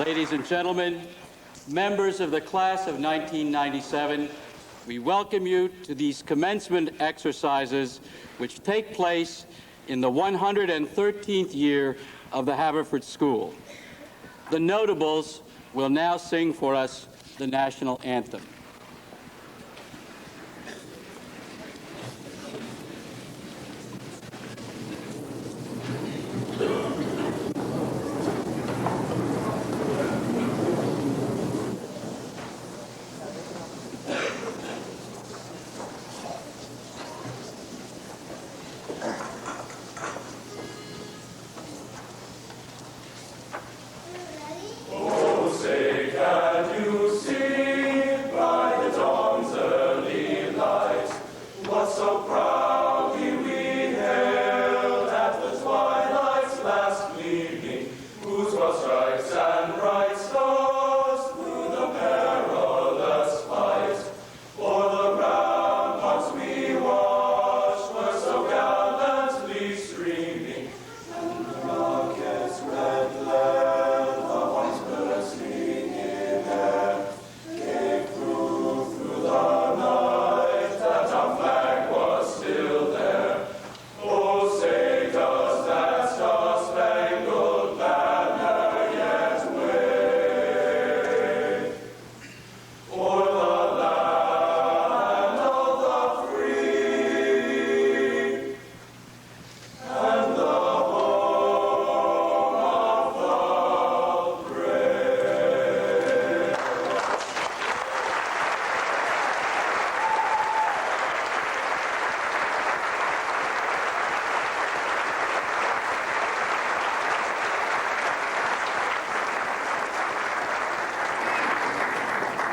Ladies and gentlemen, members of the class of 1997, we welcome you to these commencement exercises which take place in the 113th year of the Haverford School. The notables will now sing for us the national anthem.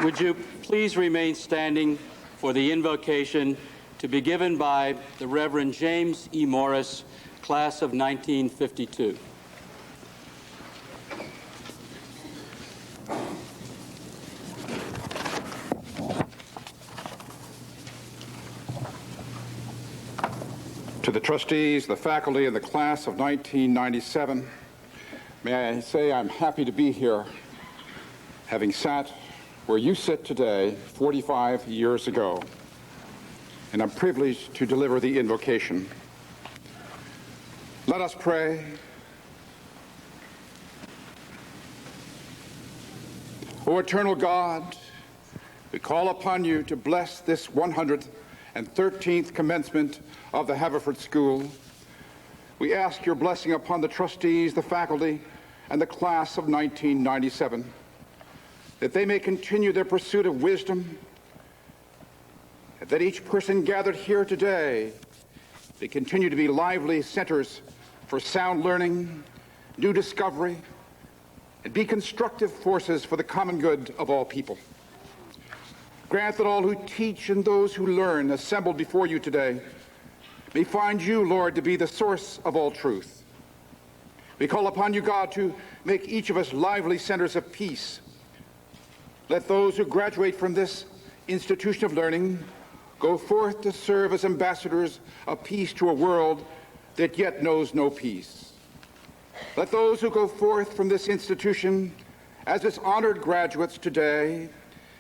Would you please remain standing for the invocation to be given by the Reverend James E. Morris, class of 1952. To the trustees, the faculty, and the class of 1997, may I say I'm happy to be here, having sat where you sit today 45 years ago, and I'm privileged to deliver the invocation. Let us pray. O eternal God, we call upon you to bless this 113th commencement of the Haverford School. We ask your blessing upon the trustees, the faculty, and the class of 1997, that they may continue their pursuit of wisdom, and that each person gathered here today may continue to be lively centers for sound learning, new discovery, and be constructive forces for the common good of all people. Grant that all who teach and those who learn assembled before you today may find you, Lord, to be the source of all truth. We call upon you, God, to make each of us lively centers of peace. Let those who graduate from this institution of learning go forth to serve as ambassadors of peace to a world that yet knows no peace. Let those who go forth from this institution as its honored graduates today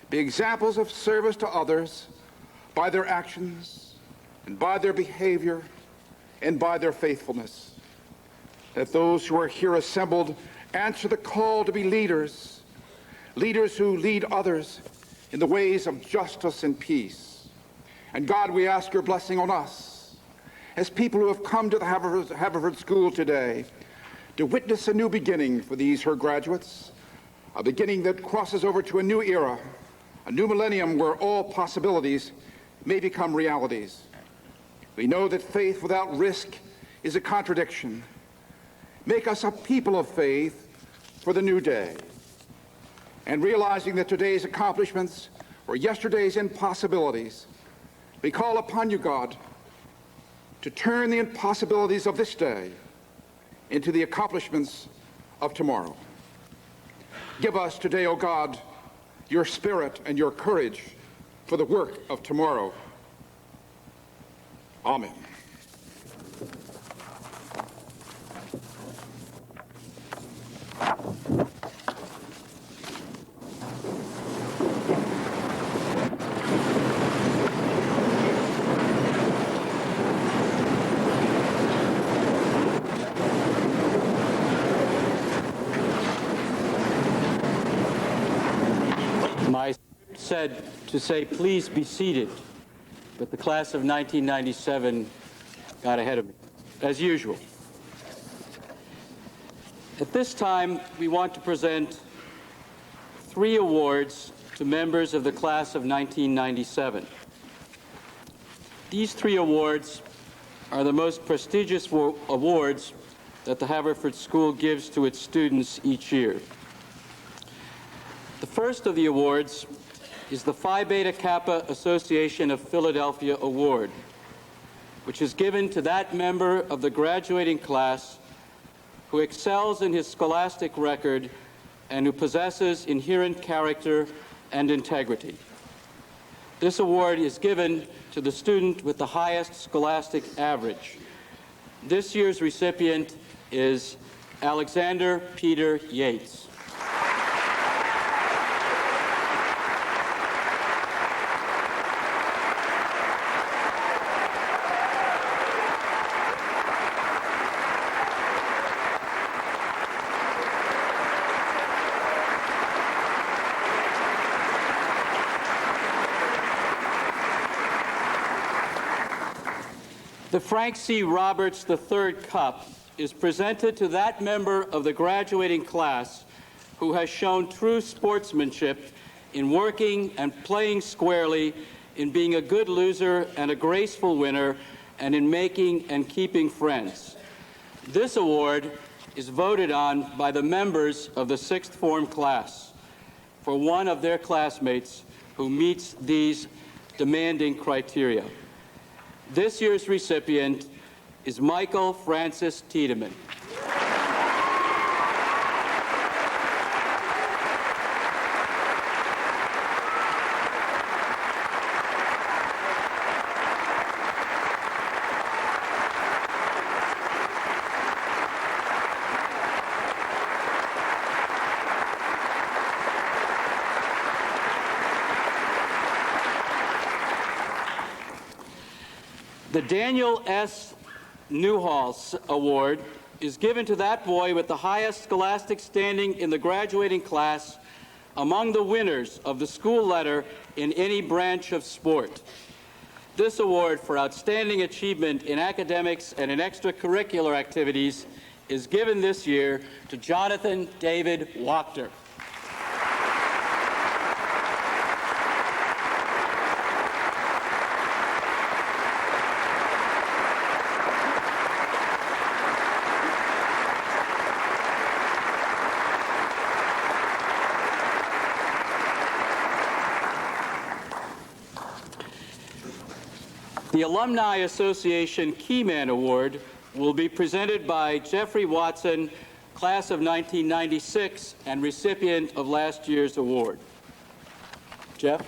be examples of service to others by their actions and by their behavior and by their faithfulness. Let those who are here assembled answer the call to be leaders who lead others in the ways of justice and peace. And God, we ask your blessing on us as people who have come to the Haverford School today to witness a new beginning for these, her graduates, a beginning that crosses over to a new era, a new millennium where all possibilities may become realities. We know that faith without risk is a contradiction. Make us a people of faith for the new day. And realizing that today's accomplishments were yesterday's impossibilities, we call upon you, God, to turn the impossibilities of this day into the accomplishments of tomorrow. Give us today, O God, your spirit and your courage for the work of tomorrow. Amen. said to say, please be seated, but the class of 1997 got ahead of me, as usual. At this time, we want to present 3 awards to members of the class of 1997. These 3 awards are the most prestigious awards that the Haverford School gives to its students each year. The first of the awards is the Phi Beta Kappa Association of Philadelphia Award, which is given to that member of the graduating class who excels in his scholastic record and who possesses inherent character and integrity. This award is given to the student with the highest scholastic average. This year's recipient is Alexander Peter Yates. The Frank C. Roberts III Cup is presented to that member of the graduating class who has shown true sportsmanship in working and playing squarely, in being a good loser and a graceful winner, and in making and keeping friends. This award is voted on by the members of the 6th form class for one of their classmates who meets these demanding criteria. This year's recipient is Michael Francis Tiedemann. The Daniel S. Newhall Award is given to that boy with the highest scholastic standing in the graduating class among the winners of the school letter in any branch of sport. This award for outstanding achievement in academics and in extracurricular activities is given this year to Jonathan David Wachter. The Alumni Association Keyman Award will be presented by Jeffrey Watson, class of 1996, and recipient of last year's award. Jeff?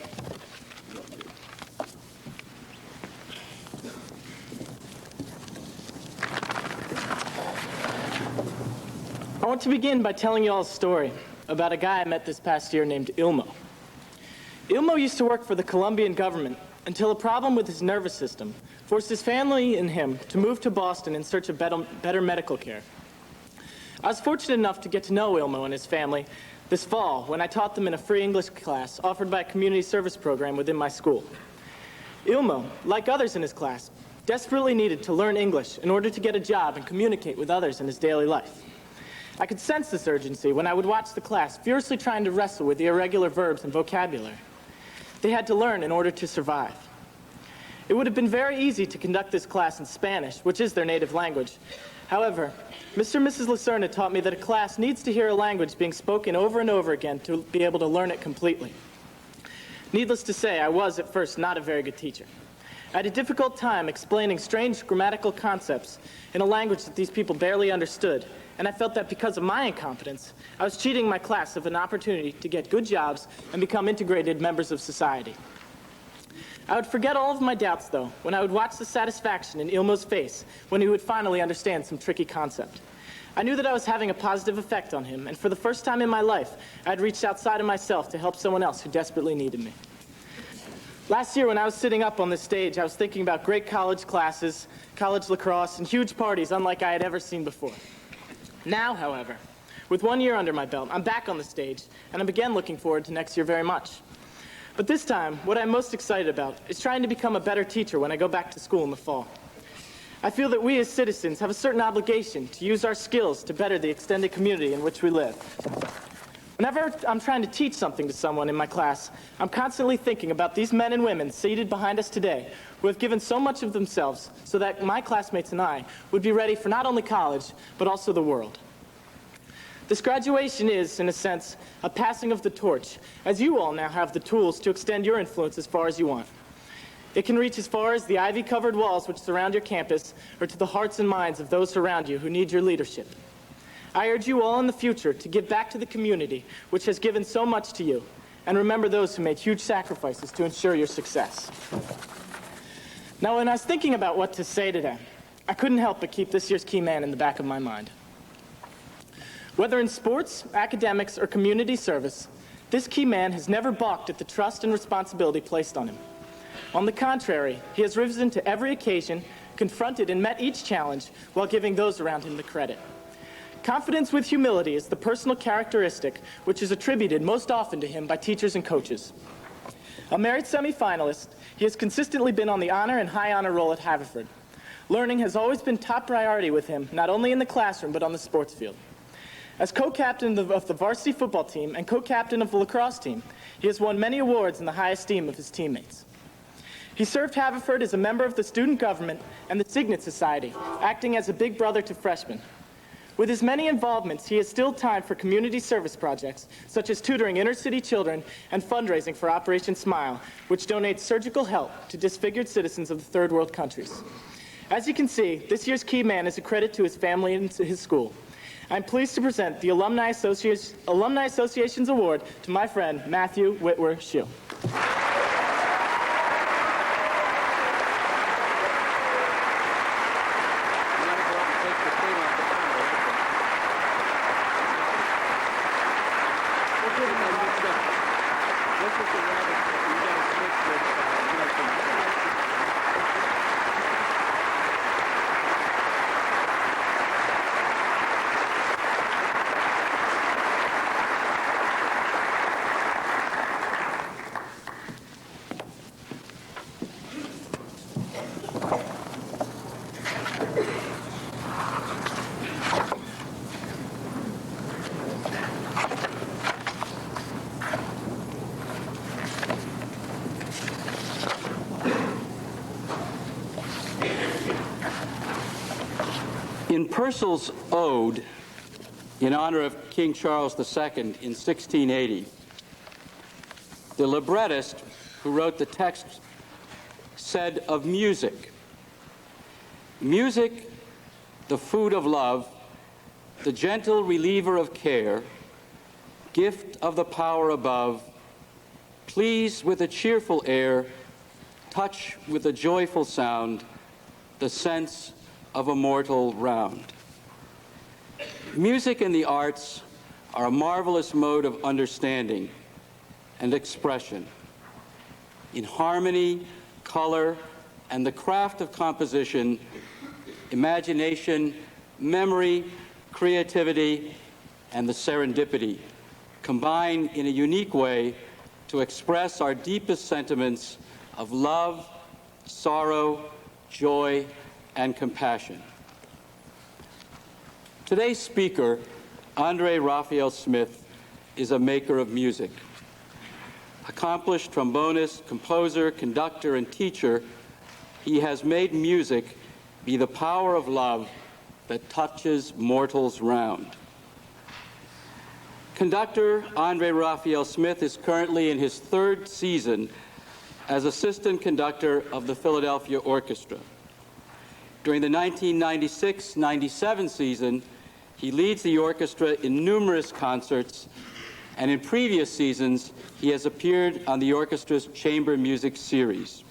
I want to begin by telling you all a story about a guy I met this past year named Ilmo. Ilmo used to work for the Colombian government until a problem with his nervous system forced his family and him to move to Boston in search of better medical care. I was fortunate enough to get to know Ilmo and his family this fall when I taught them in a free English class offered by a community service program within my school. Ilmo, like others in his class, desperately needed to learn English in order to get a job and communicate with others in his daily life. I could sense this urgency when I would watch the class furiously trying to wrestle with the irregular verbs and vocabulary they had to learn in order to survive. It would have been very easy to conduct this class in Spanish, which is their native language. However, Mr. and Mrs. Lacerna taught me that a class needs to hear a language being spoken over and over again to be able to learn it completely. Needless to say, I was at first not a very good teacher. I had a difficult time explaining strange grammatical concepts in a language that these people barely understood, and I felt that because of my incompetence, I was cheating my class of an opportunity to get good jobs and become integrated members of society. I would forget all of my doubts, though, when I would watch the satisfaction in Ilmo's face when he would finally understand some tricky concept. I knew that I was having a positive effect on him, and for the first time in my life, I had reached outside of myself to help someone else who desperately needed me. Last year, when I was sitting up on this stage, I was thinking about great college classes, college lacrosse, and huge parties unlike I had ever seen before. Now, however, with 1 year under my belt, I'm back on the stage, and I'm again looking forward to next year very much. But this time, what I'm most excited about is trying to become a better teacher when I go back to school in the fall. I feel that we as citizens have a certain obligation to use our skills to better the extended community in which we live. Whenever I'm trying to teach something to someone in my class, I'm constantly thinking about these men and women seated behind us today who have given so much of themselves so that my classmates and I would be ready for not only college, but also the world. This graduation is, in a sense, a passing of the torch, as you all now have the tools to extend your influence as far as you want. It can reach as far as the ivy-covered walls which surround your campus, or to the hearts and minds of those around you who need your leadership. I urge you all in the future to give back to the community which has given so much to you, and remember those who made huge sacrifices to ensure your success. Now, when I was thinking about what to say today, I couldn't help but keep this year's key man in the back of my mind. Whether in sports, academics, or community service, this key man has never balked at the trust and responsibility placed on him. On the contrary, he has risen to every occasion, confronted and met each challenge while giving those around him the credit. Confidence with humility is the personal characteristic which is attributed most often to him by teachers and coaches. A merit semifinalist, he has consistently been on the honor and high honor roll at Haverford. Learning has always been top priority with him, not only in the classroom but on the sports field. As co-captain of the varsity football team and co-captain of the lacrosse team, he has won many awards in the high esteem of his teammates. He served Haverford as a member of the student government and the Signet Society, acting as a big brother to freshmen. With his many involvements, he has still time for community service projects, such as tutoring inner-city children and fundraising for Operation Smile, which donates surgical help to disfigured citizens of the third world countries. As you can see, this year's key man is a credit to his family and to his school. I'm pleased to present the Alumni Association's Award to my friend, Matthew Whitwer Shue. In Purcell's Ode, in honor of King Charles II in 1680, the librettist who wrote the text said of music, "Music, the food of love, the gentle reliever of care, gift of the power above, please with a cheerful air, touch with a joyful sound, the sense of a mortal round." Music and the arts are a marvelous mode of understanding and expression. In harmony, color, and the craft of composition, imagination, memory, creativity, and the serendipity combine in a unique way to express our deepest sentiments of love, sorrow, joy, and compassion. Today's speaker, Andre Raphael Smith, is a maker of music. Accomplished trombonist, composer, conductor, and teacher, he has made music be the power of love that touches mortals round. Conductor Andre Raphael Smith is currently in his third season as assistant conductor of the Philadelphia Orchestra. During the 1996-97 season, he leads the orchestra in numerous concerts, and in previous seasons, he has appeared on the orchestra's chamber music series.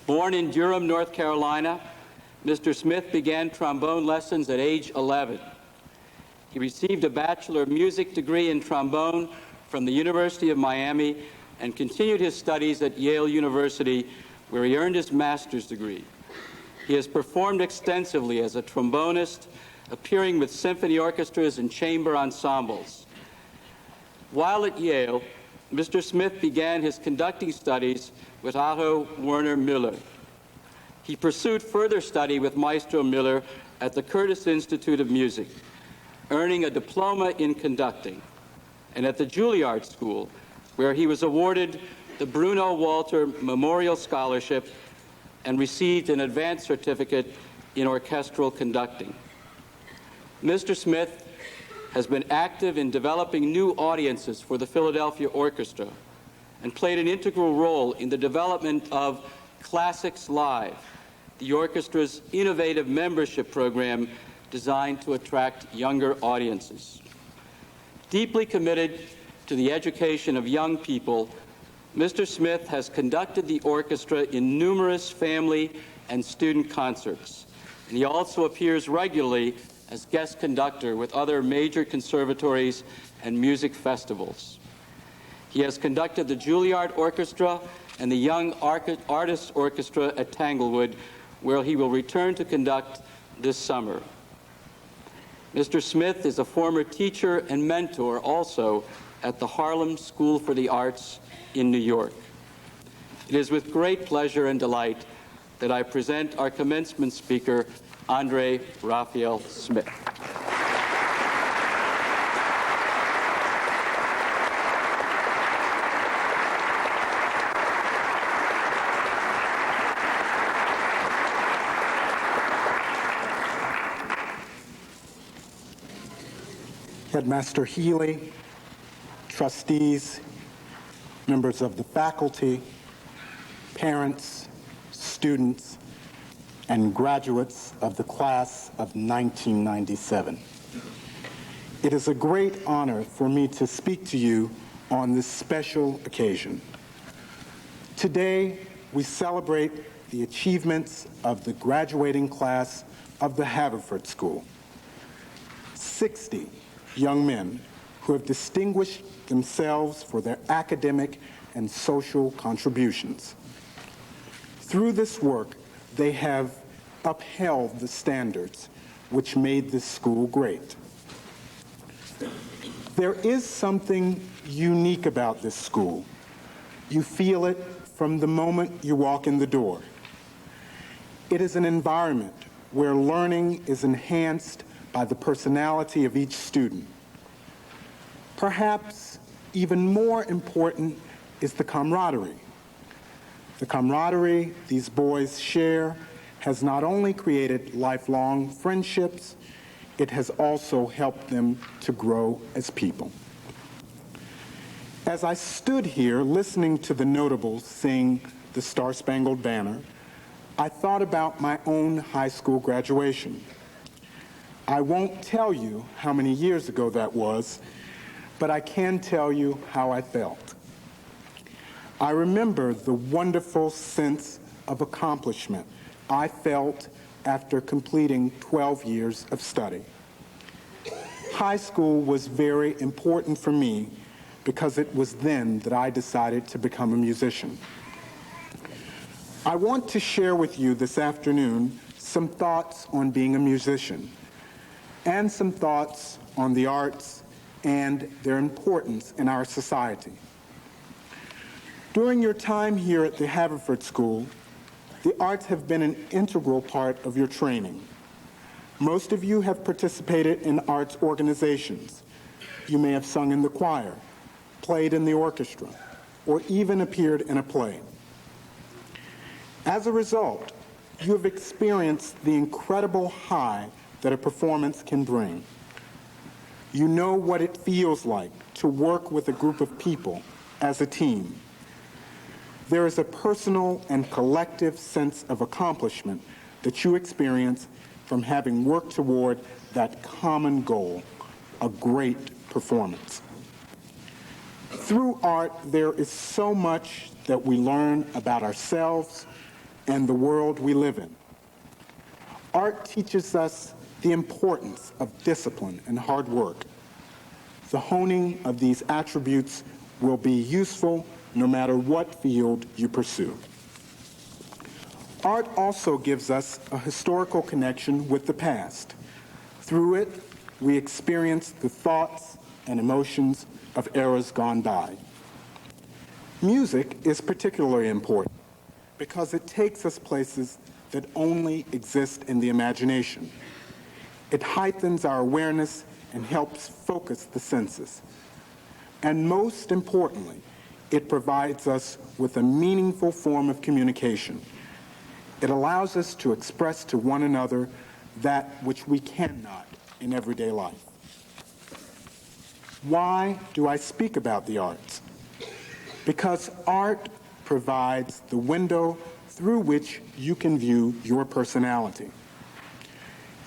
Born in Durham, North Carolina, Mr. Smith began trombone lessons at age 11. He received a Bachelor of Music degree in trombone from the University of Miami and continued his studies at Yale University, where he earned his master's degree. He has performed extensively as a trombonist, appearing with symphony orchestras and chamber ensembles. While at Yale, Mr. Smith began his conducting studies with Otto Werner Müller. He pursued further study with Maestro Müller at the Curtis Institute of Music, earning a diploma in conducting, and at the Juilliard School, where he was awarded the Bruno Walter Memorial Scholarship and received an advanced certificate in orchestral conducting. Mr. Smith has been active in developing new audiences for the Philadelphia Orchestra and played an integral role in the development of Classics Live, the orchestra's innovative membership program designed to attract younger audiences. Deeply committed to the education of young people, Mr. Smith has conducted the orchestra in numerous family and student concerts, and he also appears regularly as guest conductor with other major conservatories and music festivals. He has conducted the Juilliard Orchestra and the Young Artists Orchestra at Tanglewood, where he will return to conduct this summer. Mr. Smith is a former teacher and mentor also at the Harlem School for the Arts in New York. It is with great pleasure and delight that I present our commencement speaker, Andre Raphael Smith. Headmaster Healy, trustees, members of the faculty, parents, students, and graduates of the class of 1997. It is a great honor for me to speak to you on this special occasion. Today, we celebrate the achievements of the graduating class of the Haverford School. 60 young men who have distinguished themselves for their academic and social contributions. Through this work, they have upheld the standards which made this school great. There is something unique about this school. You feel it from the moment you walk in the door. It is an environment where learning is enhanced by the personality of each student. Perhaps even more important is the camaraderie. The camaraderie these boys share has not only created lifelong friendships, it has also helped them to grow as people. As I stood here listening to the notables sing the Star-Spangled Banner, I thought about my own high school graduation. I won't tell you how many years ago that was, but I can tell you how I felt. I remember the wonderful sense of accomplishment I felt after completing 12 years of study. High school was very important for me because it was then that I decided to become a musician. I want to share with you this afternoon some thoughts on being a musician and some thoughts on the arts and their importance in our society. During your time here at the Haverford School, the arts have been an integral part of your training. Most of you have participated in arts organizations. You may have sung in the choir, played in the orchestra, or even appeared in a play. As a result, you have experienced the incredible high that a performance can bring. You know what it feels like to work with a group of people as a team. There is a personal and collective sense of accomplishment that you experience from having worked toward that common goal, a great performance. Through art, there is so much that we learn about ourselves and the world we live in. Art teaches us the importance of discipline and hard work. The honing of these attributes will be useful no matter what field you pursue. Art also gives us a historical connection with the past. Through it, we experience the thoughts and emotions of eras gone by. Music is particularly important because it takes us places that only exist in the imagination. It heightens our awareness and helps focus the senses. And most importantly, it provides us with a meaningful form of communication. It allows us to express to one another that which we cannot in everyday life. Why do I speak about the arts? Because art provides the window through which you can view your personality.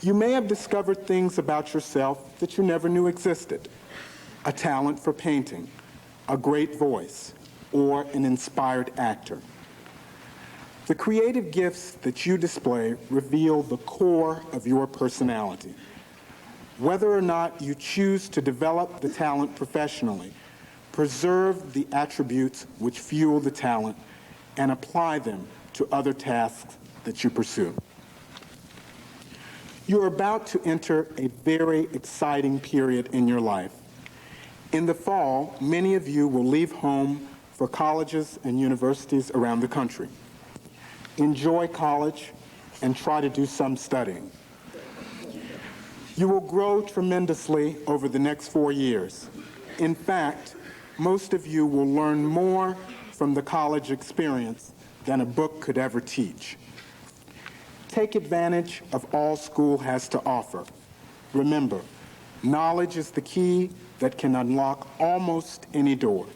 You may have discovered things about yourself that you never knew existed: a talent for painting, a great voice, or an inspired actor. The creative gifts that you display reveal the core of your personality. Whether or not you choose to develop the talent professionally, preserve the attributes which fuel the talent, and apply them to other tasks that you pursue. You are about to enter a very exciting period in your life. In the fall, many of you will leave home for colleges and universities around the country. Enjoy college and try to do some studying. You will grow tremendously over the next 4 years. In fact, most of you will learn more from the college experience than a book could ever teach. Take advantage of all school has to offer. Remember, knowledge is the key that can unlock almost any door.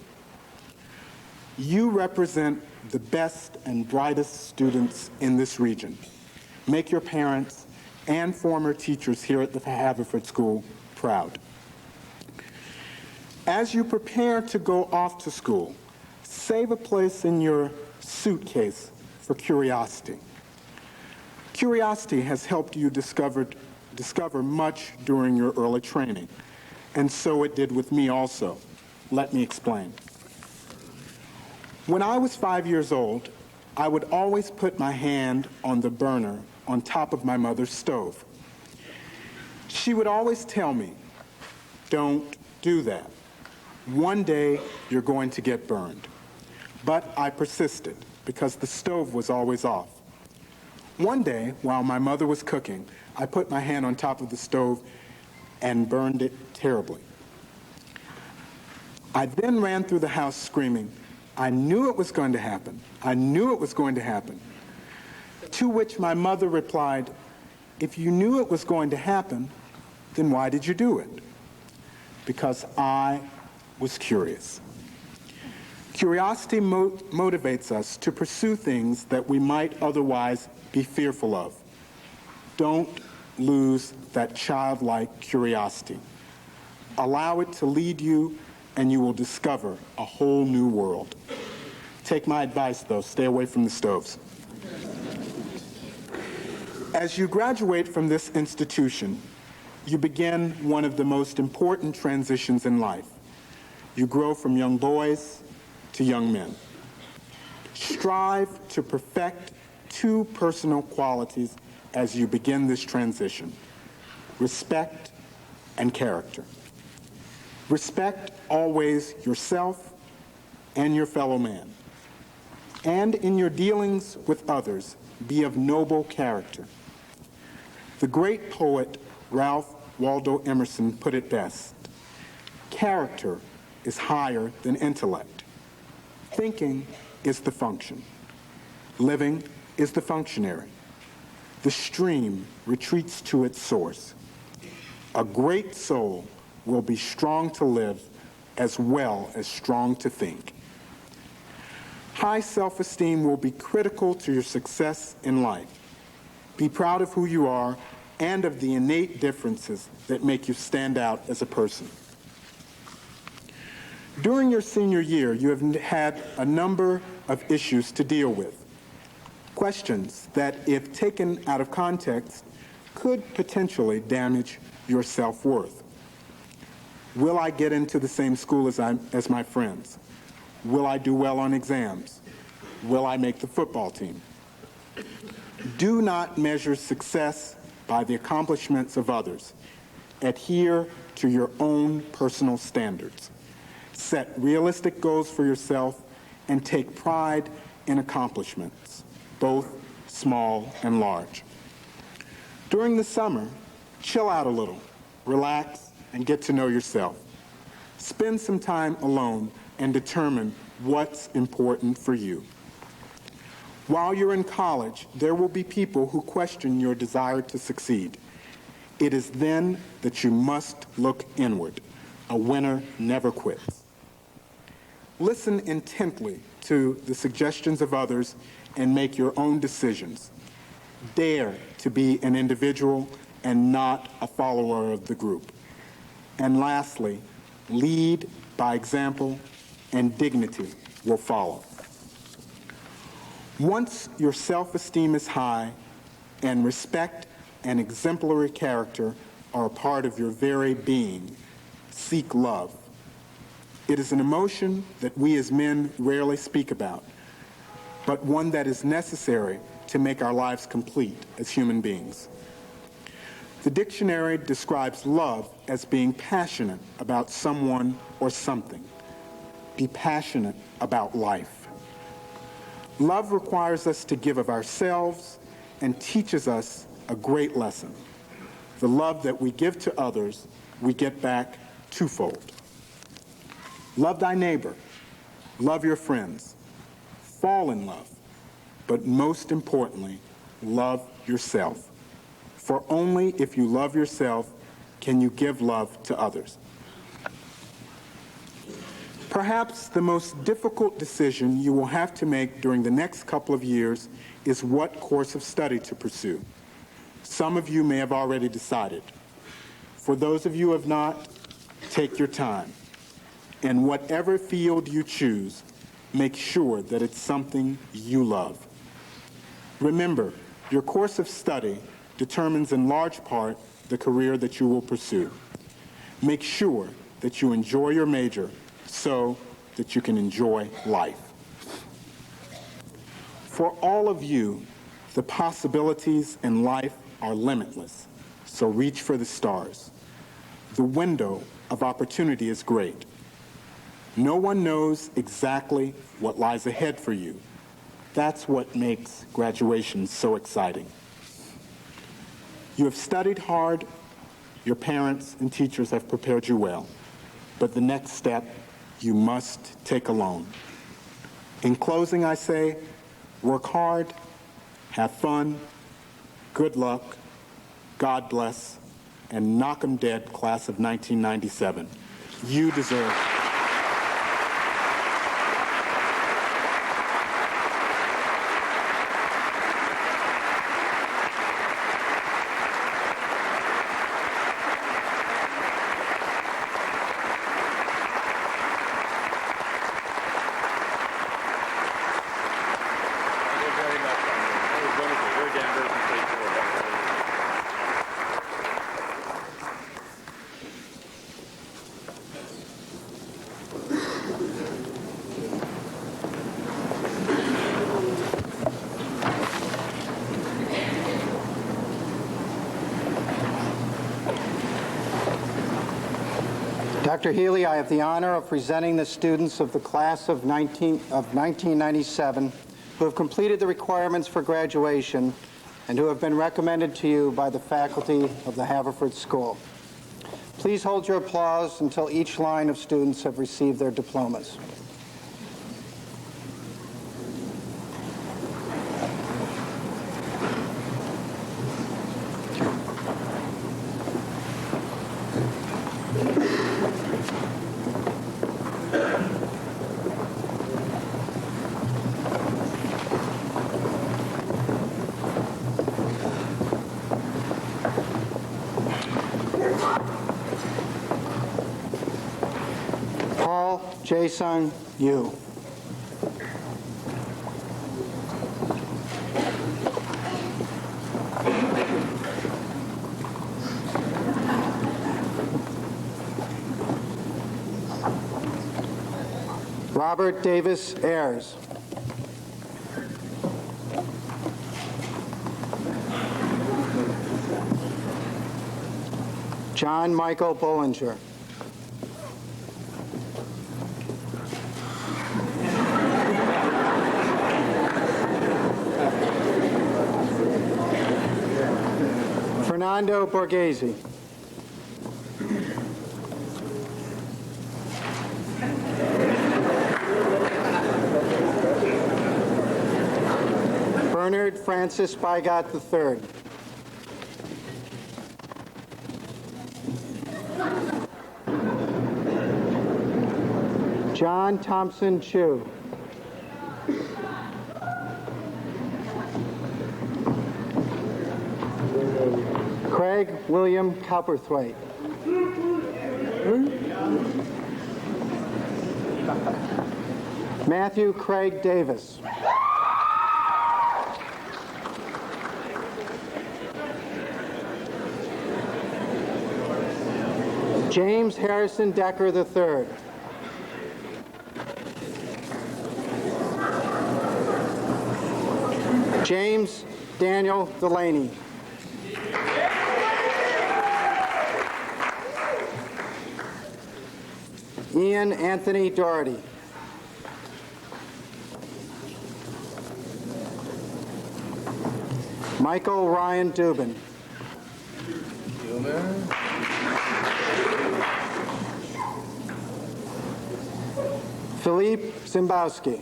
You represent the best and brightest students in this region. Make your parents and former teachers here at the Haverford School proud. As you prepare to go off to school, save a place in your suitcase for curiosity. Curiosity has helped you discover much during your early training, and so it did with me also. Let me explain. When I was 5 years old, I would always put my hand on the burner on top of my mother's stove. She would always tell me, "Don't do that. One day you're going to get burned." But I persisted because the stove was always off. One day, while my mother was cooking, I put my hand on top of the stove and burned it terribly. I then ran through the house screaming, "I knew it was going to happen. I knew it was going to happen." To which my mother replied, "If you knew it was going to happen, then why did you do it?" Because I was curious. Curiosity motivates us to pursue things that we might otherwise be fearful of. Don't lose that childlike curiosity. Allow it to lead you, and you will discover a whole new world. Take my advice, though. Stay away from the stoves. As you graduate from this institution, you begin one of the most important transitions in life. You grow from young boys to young men. Strive to perfect two personal qualities as you begin this transition: respect and character. Respect always yourself and your fellow man. And in your dealings with others, be of noble character. The great poet Ralph Waldo Emerson put it best: character is higher than intellect. Thinking is the function. Living is the functionary. The stream retreats to its source. A great soul will be strong to live as well as strong to think. High self-esteem will be critical to your success in life. Be proud of who you are and of the innate differences that make you stand out as a person. During your senior year, you have had a number of issues to deal with. Questions that, if taken out of context, could potentially damage your self-worth. Will I get into the same school as my friends? Will I do well on exams? Will I make the football team? Do not measure success by the accomplishments of others. Adhere to your own personal standards. Set realistic goals for yourself and take pride in accomplishments, both small and large. During the summer, chill out a little, relax, and get to know yourself. Spend some time alone and determine what's important for you. While you're in college, there will be people who question your desire to succeed. It is then that you must look inward. A winner never quits. Listen intently to the suggestions of others and make your own decisions. Dare to be an individual and not a follower of the group. And lastly, lead by example, and dignity will follow. Once your self-esteem is high and respect and exemplary character are a part of your very being, seek love. It is an emotion that we as men rarely speak about, but one that is necessary to make our lives complete as human beings. The dictionary describes love as being passionate about someone or something. Be passionate about life. Love requires us to give of ourselves and teaches us a great lesson. The love that we give to others, we get back twofold. Love thy neighbor. Love your friends. Fall in love. But most importantly, love yourself. For only if you love yourself can you give love to others. Perhaps the most difficult decision you will have to make during the next couple of years is what course of study to pursue. Some of you may have already decided. For those of you who have not, take your time. In whatever field you choose, make sure that it's something you love. Remember, your course of study determines in large part the career that you will pursue. Make sure that you enjoy your major so that you can enjoy life. For all of you, the possibilities in life are limitless, so reach for the stars. The window of opportunity is great. No one knows exactly what lies ahead for you. That's what makes graduation so exciting. You have studied hard, your parents and teachers have prepared you well, but the next step you must take alone. In closing, I say, work hard, have fun, good luck, God bless, and knock 'em dead, class of 1997. You deserve it. Dr. Healy, I have the honor of presenting the students of the class of 1997 who have completed the requirements for graduation and who have been recommended to you by the faculty of the Haverford School. Please hold your applause until each line of students have received their diplomas. Jae-sung Yu. Robert Davis Ayers. John Michael Bollinger. Armando Borghese. Bernard Francis Bygott III. John Thompson Chu. Craig William Cowperthwaite. Matthew Craig Davis. James Harrison Decker III. James Daniel Delaney. Ian Anthony Doherty. Michael Ryan Dubin. Philippe Zimbowski.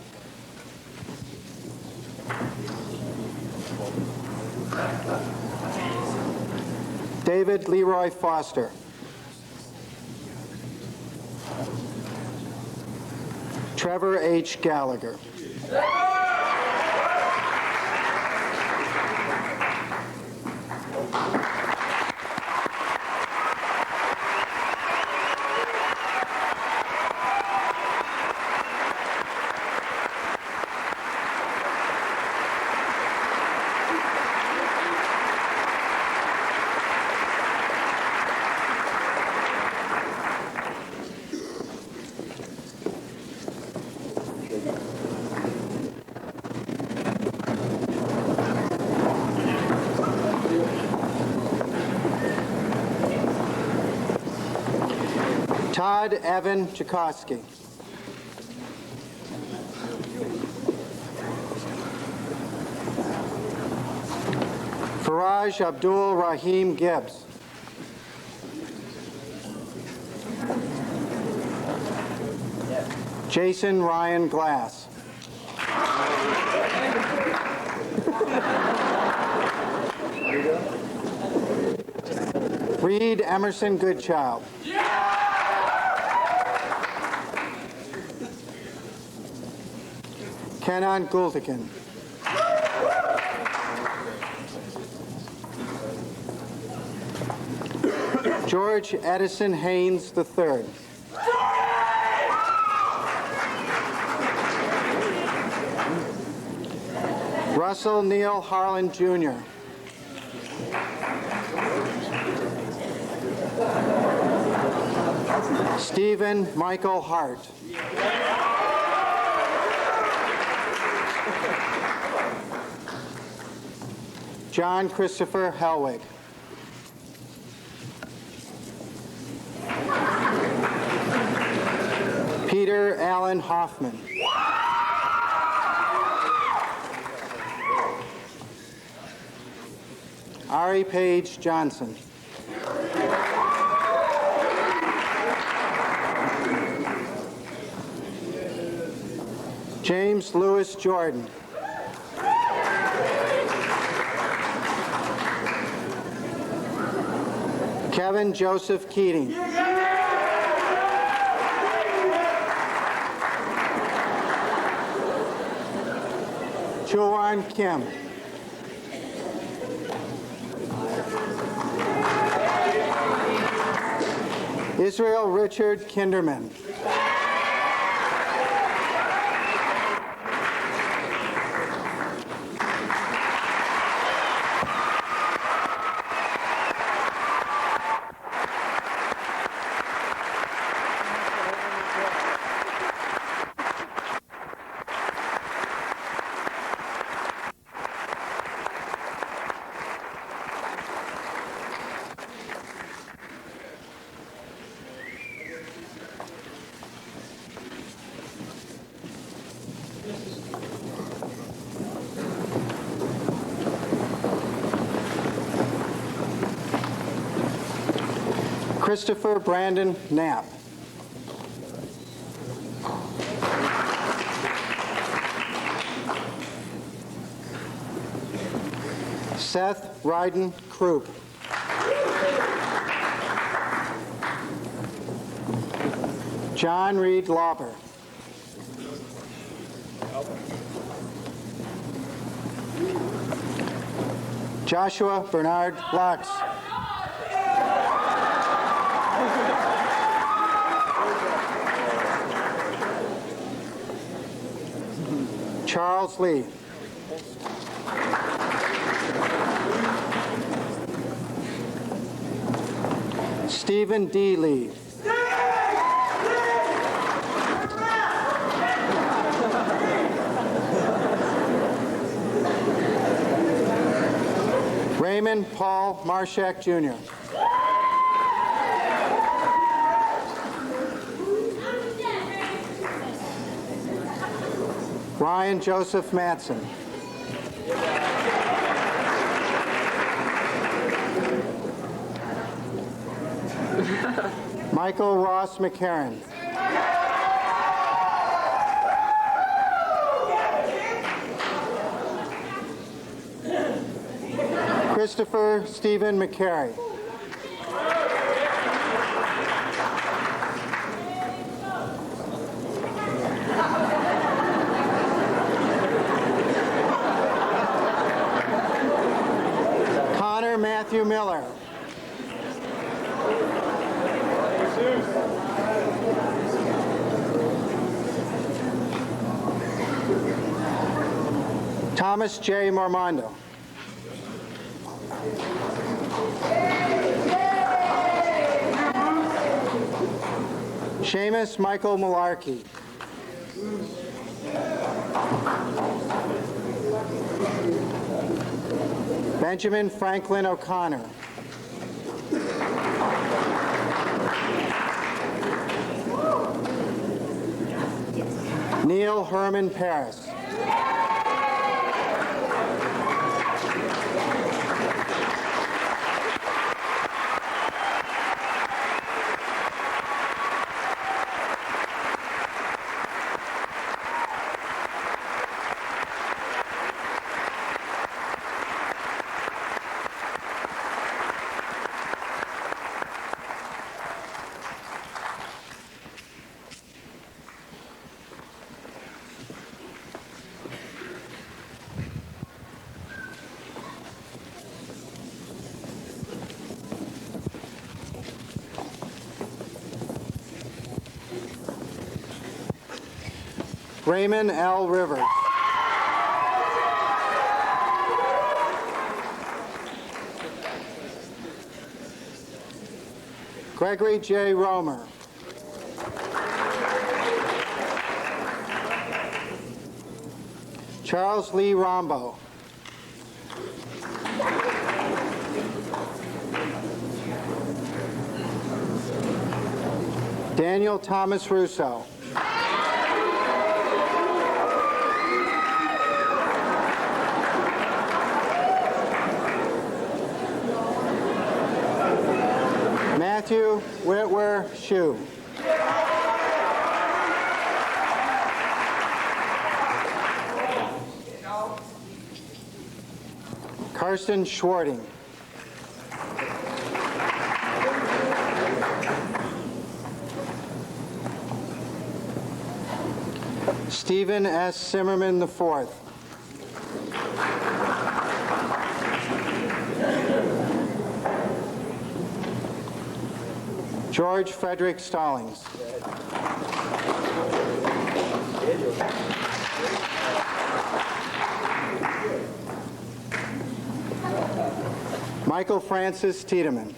David Leroy Foster. Trevor H. Gallagher. Todd Evan Chakosky. Faraj Abdul Rahim Gibbs. Jason Ryan Glass. Reed Emerson Goodchild. Kenan Guldikin. George Edison Haynes III. Russell Neil Harlan Jr. Stephen Michael Hart. John Christopher Helwig. Peter Allen Hoffman. Ari Page Johnson. James Lewis Jordan. Kevin Joseph Keating. Chuan Kim. Israel Richard Kinderman. Christopher Brandon Knapp. Seth Ryden Krupp. John Reed Lauber. Joshua Bernard Lux. Charles Lee. Stephen D. Lee. Raymond Paul Marshak, Jr. Ryan Joseph Matson. Michael Ross McCarran. Christopher Stephen McCary. Connor Matthew Miller. Thomas J. Mormondo. Seamus Michael Malarkey. Benjamin Franklin O'Connor. Neil Herman Paris. Raymond L. Rivers. Gregory J. Romer. Charles Lee Rombo. Daniel Thomas Russo. Matthew Whitwer Shue. Karsten Schwarting. Stephen S. Zimmerman IV. George Frederick Stallings. Michael Francis Tiedemann.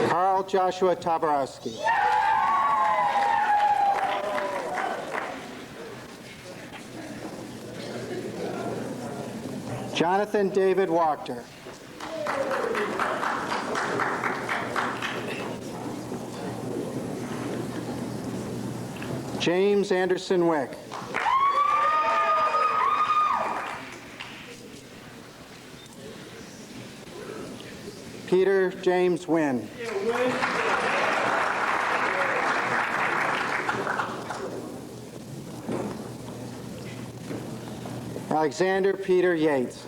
Carl Joshua Tabarowski. Jonathan David Wachter. James Anderson Wick. Peter James Wynn. Alexander Peter Yates.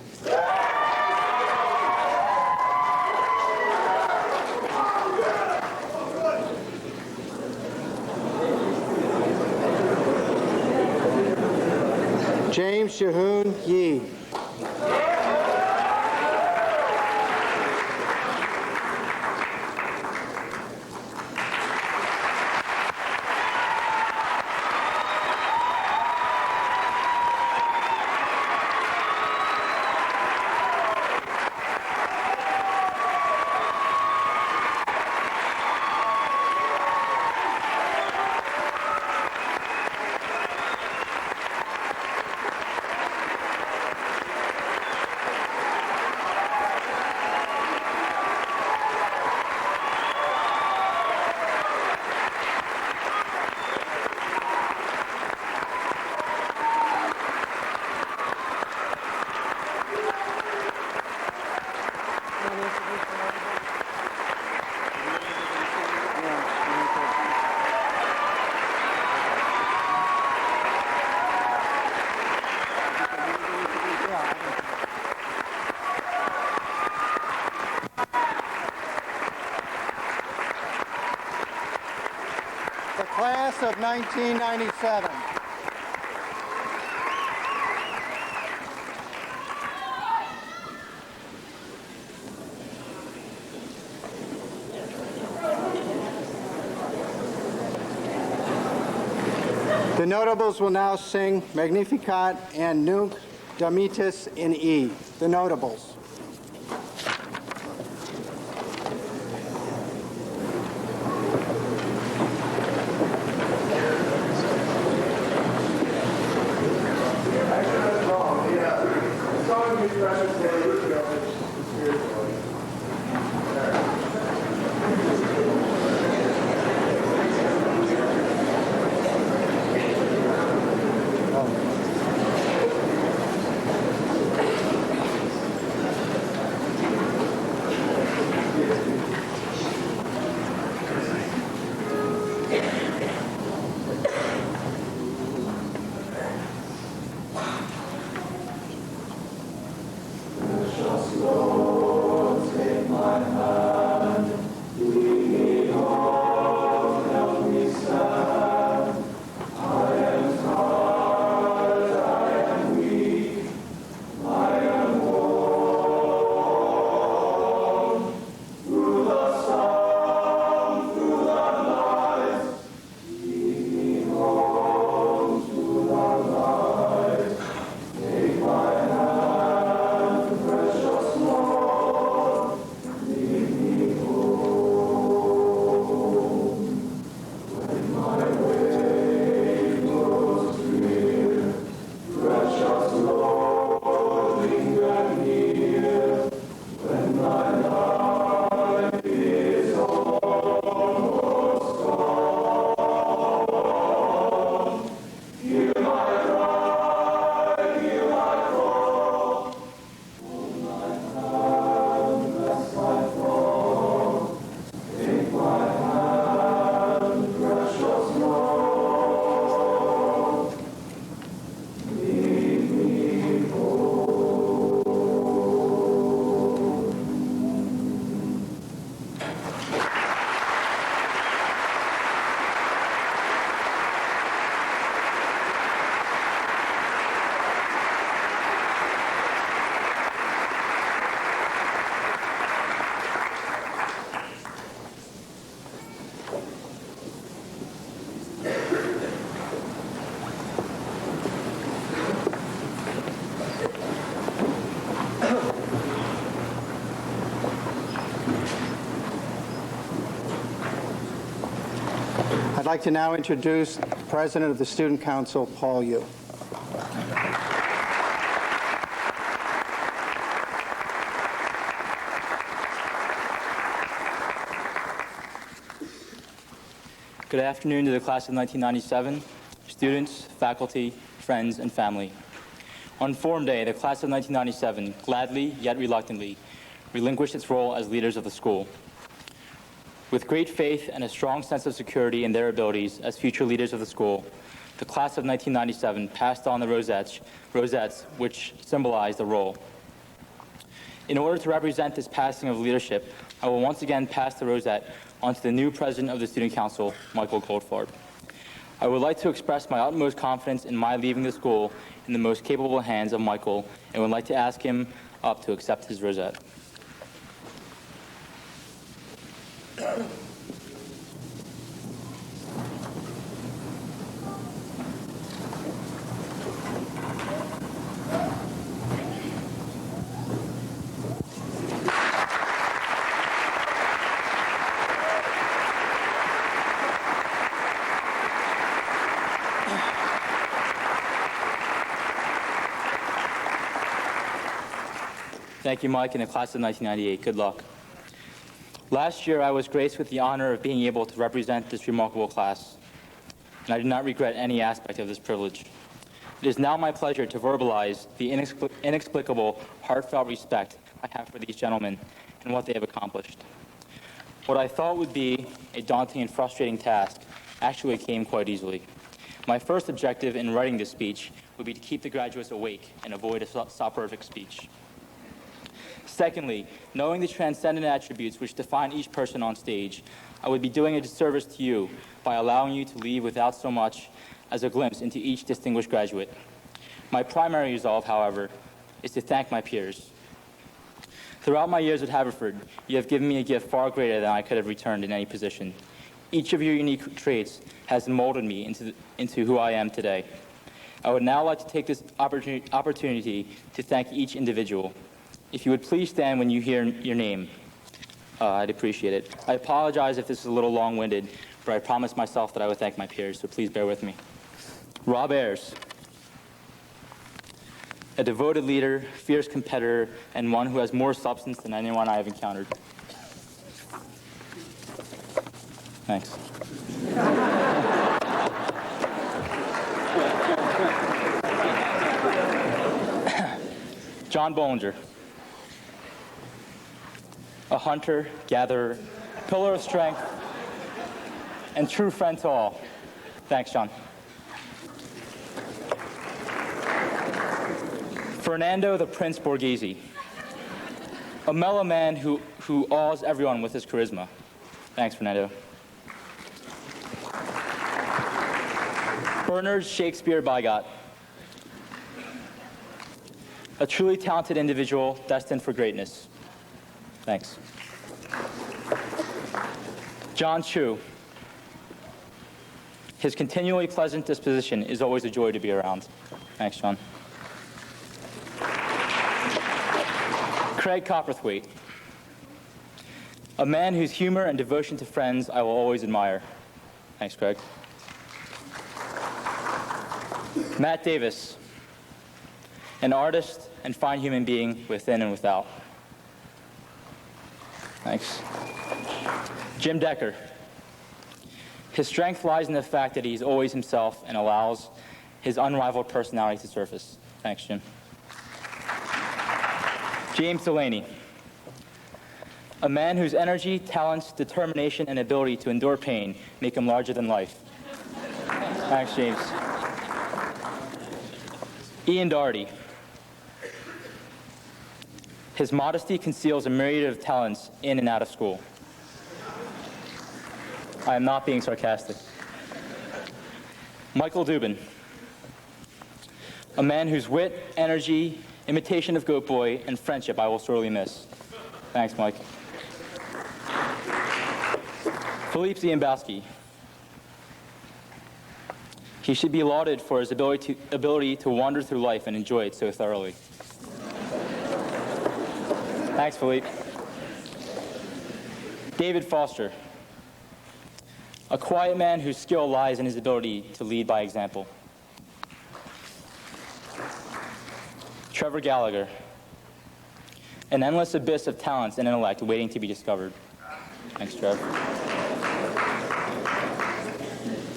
James Shahoon Yee. The class of 1997. The notables will now sing Magnificat and Nunc Dimittis in E. The notables. I'd like to now introduce the President of the Student Council, Paul Yu. Good afternoon to the class of 1997. students, faculty, friends, and family. On Form Day, the class of 1997 gladly, yet reluctantly, relinquished its role as leaders of the school. With great faith and a strong sense of security in their abilities as future leaders of the school, the class of 1997 passed on the rosettes which symbolize the role. In order to represent this passing of leadership, I will once again pass the rosette on to the new president of the Student Council, Michael Goldfarb. I would like to express my utmost confidence in my leaving the school in the most capable hands of Michael, and would like to ask him up to accept his rosette. Thank you, Mike, and the class of 1998. Good luck. Last year, I was graced with the honor of being able to represent this remarkable class, and I do not regret any aspect of this privilege. It is now my pleasure to verbalize the inexplicable, heartfelt respect I have for these gentlemen and what they have accomplished. What I thought would be a daunting and frustrating task actually came quite easily. My first objective in writing this speech would be to keep the graduates awake and avoid a soporific speech. Secondly, knowing the transcendent attributes which define each person on stage, I would be doing a disservice to you by allowing you to leave without so much as a glimpse into each distinguished graduate. My primary resolve, however, is to thank my peers. Throughout my years at Haverford, you have given me a gift far greater than I could have returned in any position. Each of your unique traits has molded me into who I am today. I would now like to take this opportunity to thank each individual. If you would please stand when you hear your name, I'd appreciate it. I apologize if this is a little long-winded, but I promised myself that I would thank my peers, so please bear with me. Rob Ayers, a devoted leader, fierce competitor, and one who has more substance than anyone I have encountered. Thanks. John Bollinger, a hunter, gatherer, pillar of strength, and true friend to all. Thanks, John. Fernando the Prince Borghese, a mellow man who awes everyone with his charisma. Thanks, Fernando. Bernard Shakespeare Bigot, a truly talented individual destined for greatness. Thanks. John Chu. His continually pleasant disposition is always a joy to be around. Thanks, John. Craig Copperthwaite. A man whose humor and devotion to friends I will always admire. Thanks, Craig. Matt Davis. An artist and fine human being within and without. Thanks. Jim Decker. His strength lies in the fact that he's always himself and allows his unrivaled personality to surface. Thanks, Jim. James Delaney. A man whose energy, talents, determination, and ability to endure pain make him larger than life. Thanks, James. Ian Doherty. His modesty conceals a myriad of talents in and out of school. I am not being sarcastic. Michael Dubin. A man whose wit, energy, imitation of Goat Boy, and friendship I will sorely miss. Thanks, Mike. Philippe Ziembowski. He should be lauded for his ability to wander through life and enjoy it so thoroughly. Thanks, Philippe. David Foster. A quiet man whose skill lies in his ability to lead by example. Trevor Gallagher. An endless abyss of talents and intellect waiting to be discovered. Thanks, Trev.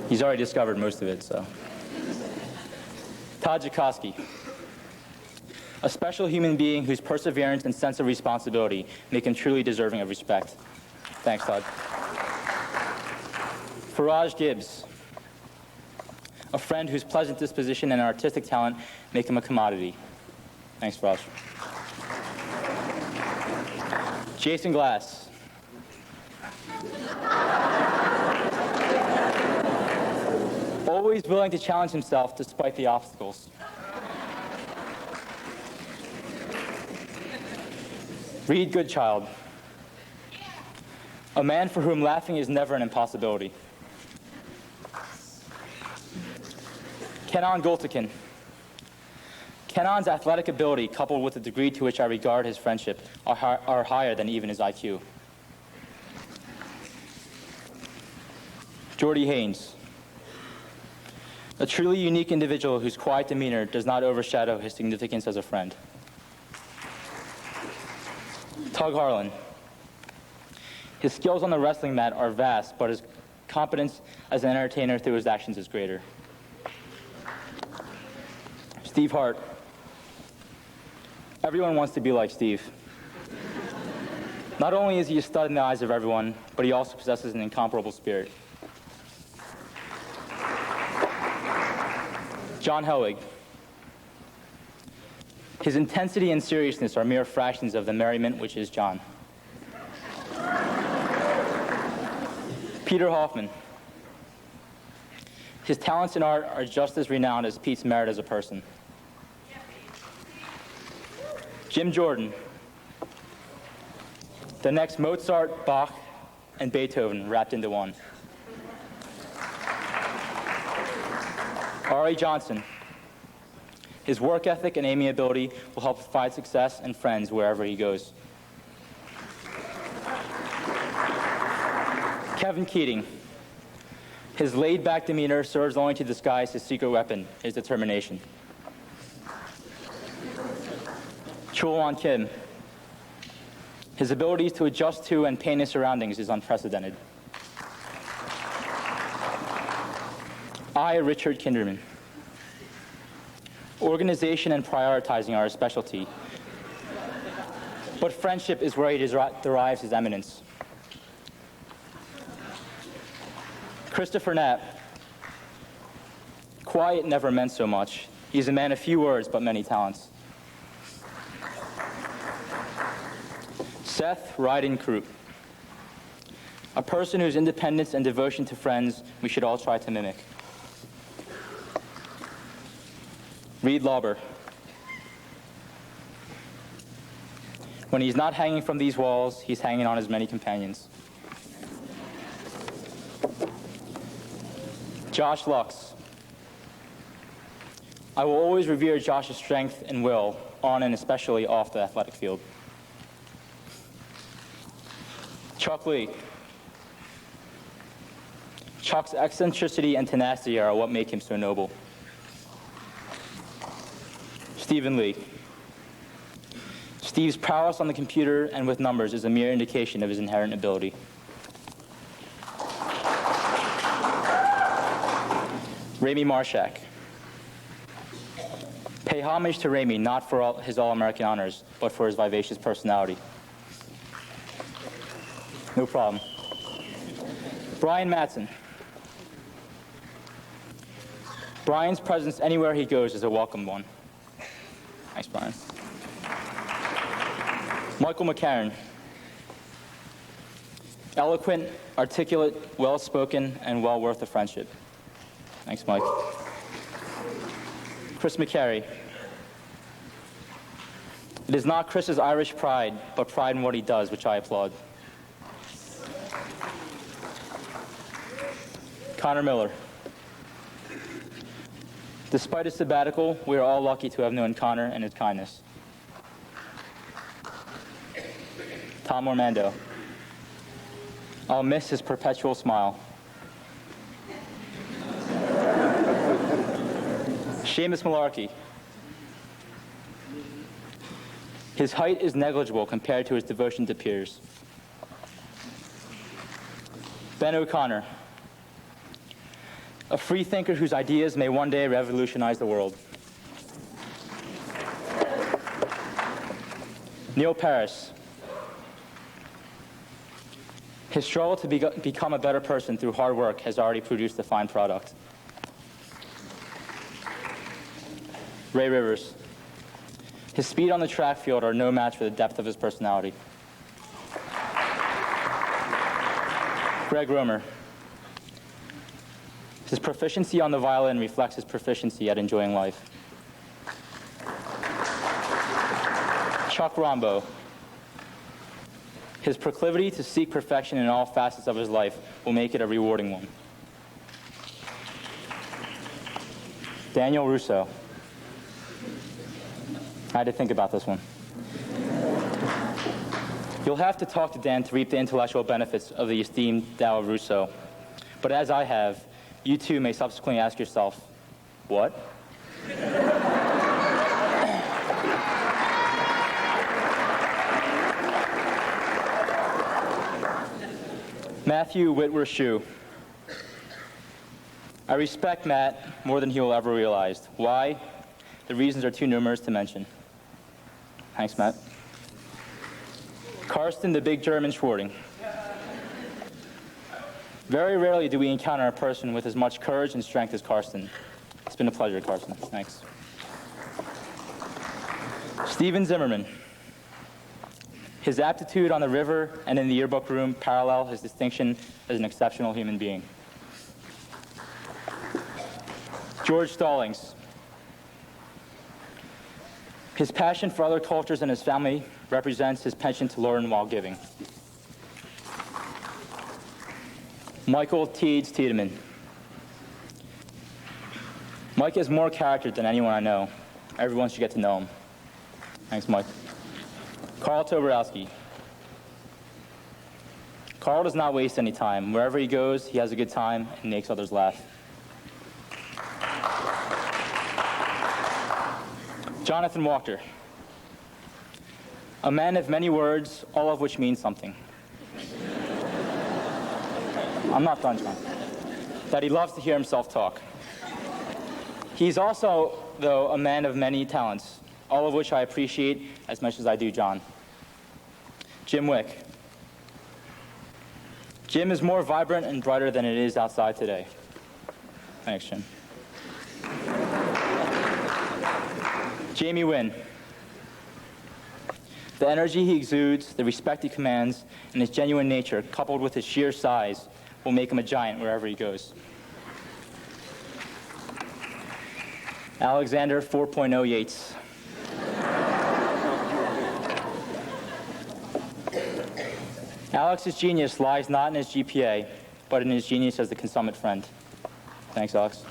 He's already discovered most of it, so. Todd Jakoski, a special human being whose perseverance and sense of responsibility make him truly deserving of respect. Thanks, Todd. Faraj Gibbs, a friend whose pleasant disposition and artistic talent make him a commodity. Thanks, Faraj. Jason Glass, always willing to challenge himself despite the obstacles. Reed Goodchild, a man for whom laughing is never an impossibility. Kenan Gultekin. Kenan's athletic ability, coupled with the degree to which I regard his friendship, are higher than even his IQ. Jordy Haynes, a truly unique individual whose quiet demeanor does not overshadow his significance as a friend. Tug Harlan. His skills on the wrestling mat are vast, but his competence as an entertainer through his actions is greater. Steve Hart. Everyone wants to be like Steve. Not only is he a stud in the eyes of everyone, but he also possesses an incomparable spirit. John Helwig. His intensity and seriousness are mere fractions of the merriment which is John. Peter Hoffman. His talents in art are just as renowned as Pete's merit as a person. Jim Jordan. The next Mozart, Bach, and Beethoven wrapped into one. Ari Johnson. His work ethic and amiability will help find success and friends wherever he goes. Kevin Keating. His laid-back demeanor serves only to disguise his secret weapon, his determination. Chulwon Kim. His abilities to adjust to and paint his surroundings is unprecedented. I, Richard Kinderman. Organization and prioritizing are a specialty, but friendship is where he derives his eminence. Christopher Knapp. Quiet never meant so much. He's a man of few words, but many talents. Seth Ryden Krupp. A person whose independence and devotion to friends we should all try to mimic. Reed Lauber. When he's not hanging from these walls, he's hanging on his many companions. Josh Lux. I will always revere Josh's strength and will, on and especially off the athletic field. Chuck Lee. Chuck's eccentricity and tenacity are what make him so noble. Stephen Lee. Steve's prowess on the computer and with numbers is a mere indication of his inherent ability. Ramey Marshak. Pay homage to Ramey not for his All-American honors, but for his vivacious personality. No problem. Brian Mattson. Brian's presence anywhere he goes is a welcome one. Thanks, Brian. Michael McCarron. Eloquent, articulate, well-spoken, and well worth a friendship. Thanks, Mike. Chris McCary. It is not Chris's Irish pride, but pride in what he does, which I applaud. Connor Miller. Despite his sabbatical, we are all lucky to have known Connor and his kindness. Tom Orlando. I'll miss his perpetual smile. Seamus Malarkey. His height is negligible compared to his devotion to peers. Ben O'Connor. A free thinker whose ideas may one day revolutionize the world. Neil Paris. His struggle to become a better person through hard work has already produced a fine product. Ray Rivers. His speed on the track field are no match for the depth of his personality. Greg Romer. His proficiency on the violin reflects his proficiency at enjoying life. Chuck Rombo. His proclivity to seek perfection in all facets of his life will make it a rewarding one. Daniel Russo. I had to think about this one. You'll have to talk to Dan to reap the intellectual benefits of the esteemed Tao of Rousseau. But as I have, you too may subsequently ask yourself, what? Matthew Whitworth Shue. I respect Matt more than he will ever realize. Why? The reasons are too numerous to mention. Thanks, Matt. Karsten the Big German Schwarting. Very rarely do we encounter a person with as much courage and strength as Karsten. It's been a pleasure, Karsten. Thanks. Steven Zimmerman. His aptitude on the river and in the yearbook room parallel his distinction as an exceptional human being. George Stallings. His passion for other cultures and his family represents his penchant to learn while giving. Michael Teeds Tiedemann. Mike has more character than anyone I know. Everyone should get to know him. Thanks, Mike. Carl Toborowski. Carl does not waste any time. Wherever he goes, he has a good time and makes others laugh. Jonathan Walker. A man of many words, all of which mean something. I'm not done, John. That he loves to hear himself talk. He's also, though, a man of many talents, all of which I appreciate as much as I do John. Jim Wick. Jim is more vibrant and brighter than it is outside today. Thanks, Jim. Jamie Wynn. The energy he exudes, the respect he commands, and his genuine nature, coupled with his sheer size, will make him a giant wherever he goes. Alexander 4.0 Yates. Alex's genius lies not in his GPA, but in his genius as the consummate friend. Thanks, Alex.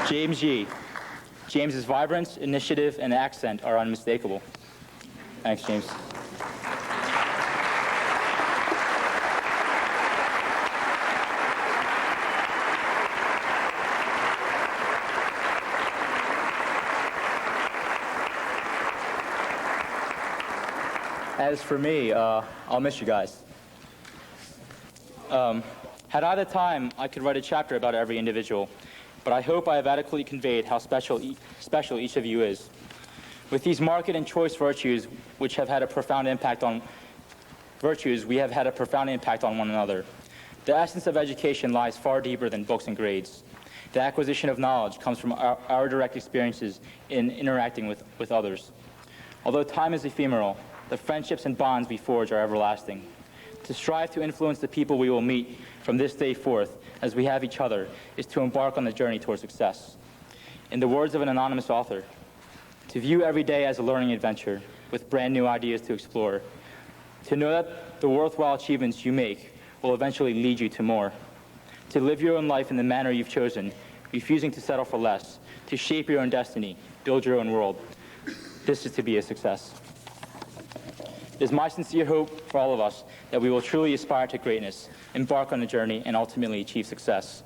James Yee. James's vibrance, initiative, and accent are unmistakable. Thanks, James. As for me, I'll miss you guys. Had I the time, I could write a chapter about every individual, but I hope I have adequately conveyed how special each of you is. With these market and choice virtues, which have had a profound impact on we have had a profound impact on one another. The essence of education lies far deeper than books and grades. The acquisition of knowledge comes from our direct experiences in interacting with others. Although time is ephemeral, the friendships and bonds we forge are everlasting. To strive to influence the people we will meet from this day forth, as we have each other, is to embark on the journey toward success. In the words of an anonymous author, to view every day as a learning adventure with brand new ideas to explore. To know that the worthwhile achievements you make will eventually lead you to more. To live your own life in the manner you've chosen, refusing to settle for less. To shape your own destiny, build your own world. This is to be a success. It is my sincere hope for all of us that we will truly aspire to greatness, embark on the journey, and ultimately achieve success.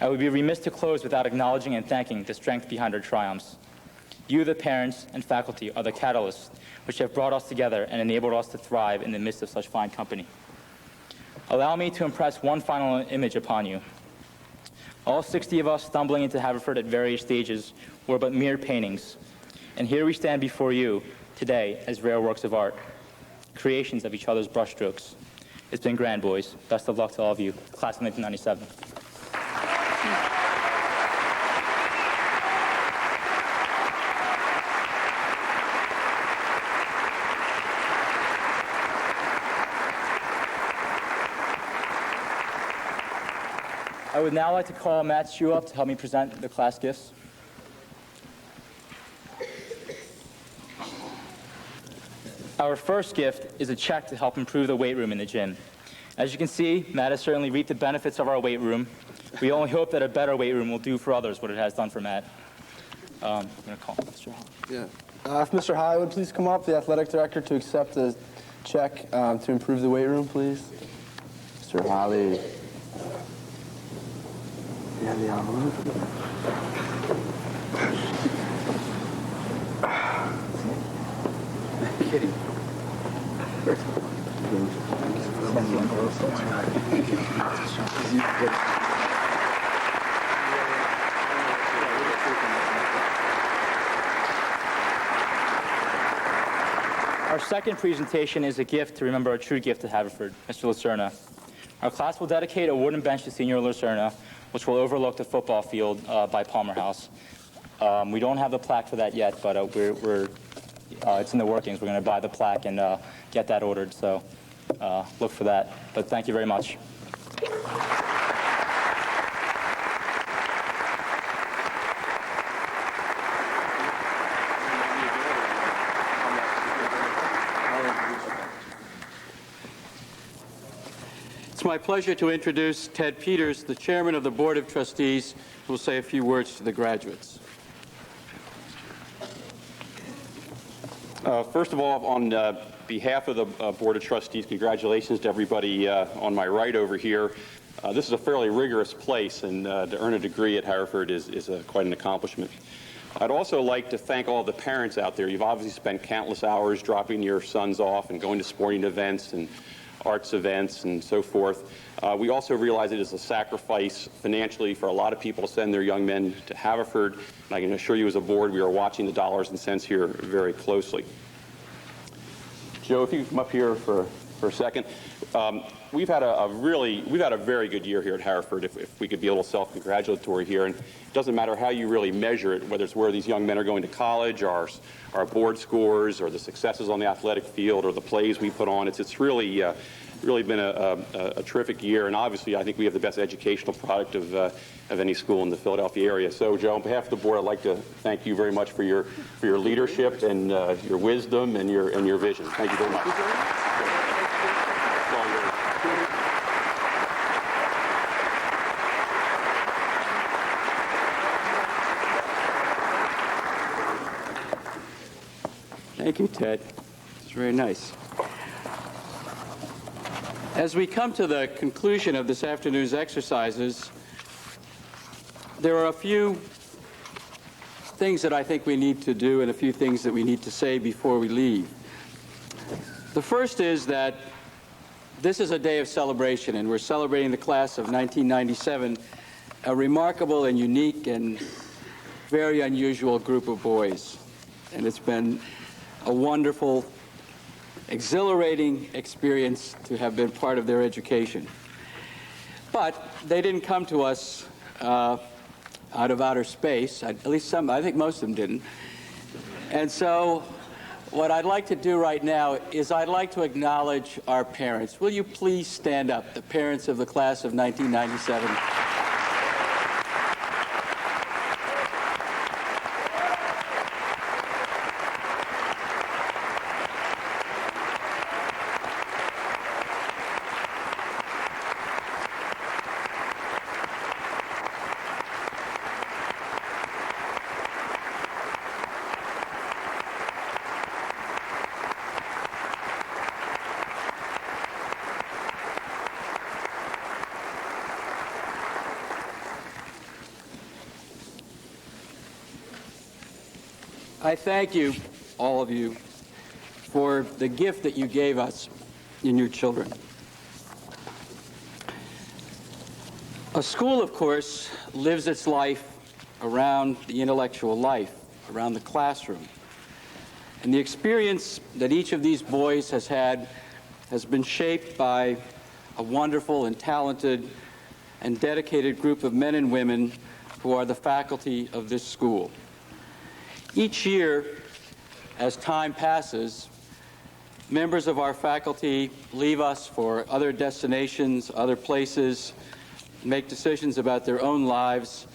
I would be remiss to close without acknowledging and thanking the strength behind our triumphs. You, the parents and faculty, are the catalysts which have brought us together and enabled us to thrive in the midst of such fine company. Allow me to impress one final image upon you. All 60 of us stumbling into Haverford at various stages were but mere paintings. And here we stand before you today as rare works of art, creations of each other's brushstrokes. It's been grand, boys. Best of luck to all of you, class of 1997. I would now like to call Matt Shue up to help me present the class gifts. Our first gift is a check to help improve the weight room in the gym. As you can see, Matt has certainly reaped the benefits of our weight room. We only hope that a better weight room will do for others what it has done for Matt. I'm going to call Mr. Hall. If Mr. High would please come up, the athletic director, to accept the check to improve the weight room, please. Mr. Holly. Yeah, the envelope. Kidding. Our second presentation is a gift to remember a true gift to Haverford, Mr. Lucerna. Our class will dedicate a wooden bench to Senior Lucerna, which will overlook the football field by Palmer House. We don't have the plaque for that yet, but it's in the workings. We're going to buy the plaque and get that ordered, so look for that. But thank you very much. It's my pleasure to introduce Ted Peters, the chairman of the Board of Trustees, who will say a few words to the graduates. First of all, on behalf of the Board of Trustees, congratulations to everybody on my right over here. This is a fairly rigorous place, and to earn a degree at Haverford is quite an accomplishment. I'd also like to thank all the parents out there. You've obviously spent countless hours dropping your sons off and going to sporting events and arts events and so forth. We also realize it is a sacrifice financially for a lot of people to send their young men to Haverford. And I can assure you as a board, we are watching the dollars and cents here very closely. Joe, if you come up here for a second. We've had a very good year here at Haverford, if we could be a little self-congratulatory here. And it doesn't matter how you really measure it, whether it's where these young men are going to college, our board scores, or the successes on the athletic field, or the plays we put on. It's really been a terrific year. And obviously, I think we have the best educational product of any school in the Philadelphia area. So, Joe, on behalf of the board, I'd like to thank you very much for your leadership and your wisdom and your vision. Thank you very much. Thank you, Ted. It's very nice. As we come to the conclusion of this afternoon's exercises, there are a few things that I think we need to do and a few things that we need to say before we leave. The first is that this is a day of celebration, and we're celebrating the class of 1997, a remarkable and unique and very unusual group of boys. And it's been a wonderful, exhilarating experience to have been part of their education. But they didn't come to us out of outer space. At least some, I think most of them didn't. And so what I'd like to do right now is I'd like to acknowledge our parents. Will you please stand up, the parents of the class of 1997? I thank you, all of you, for the gift that you gave us in your children. A school, of course, lives its life around the intellectual life, around the classroom. And the experience that each of these boys has had has been shaped by a wonderful and talented and dedicated group of men and women who are the faculty of this school. Each year, as time passes, members of our faculty leave us for other destinations, other places, make decisions about their own lives.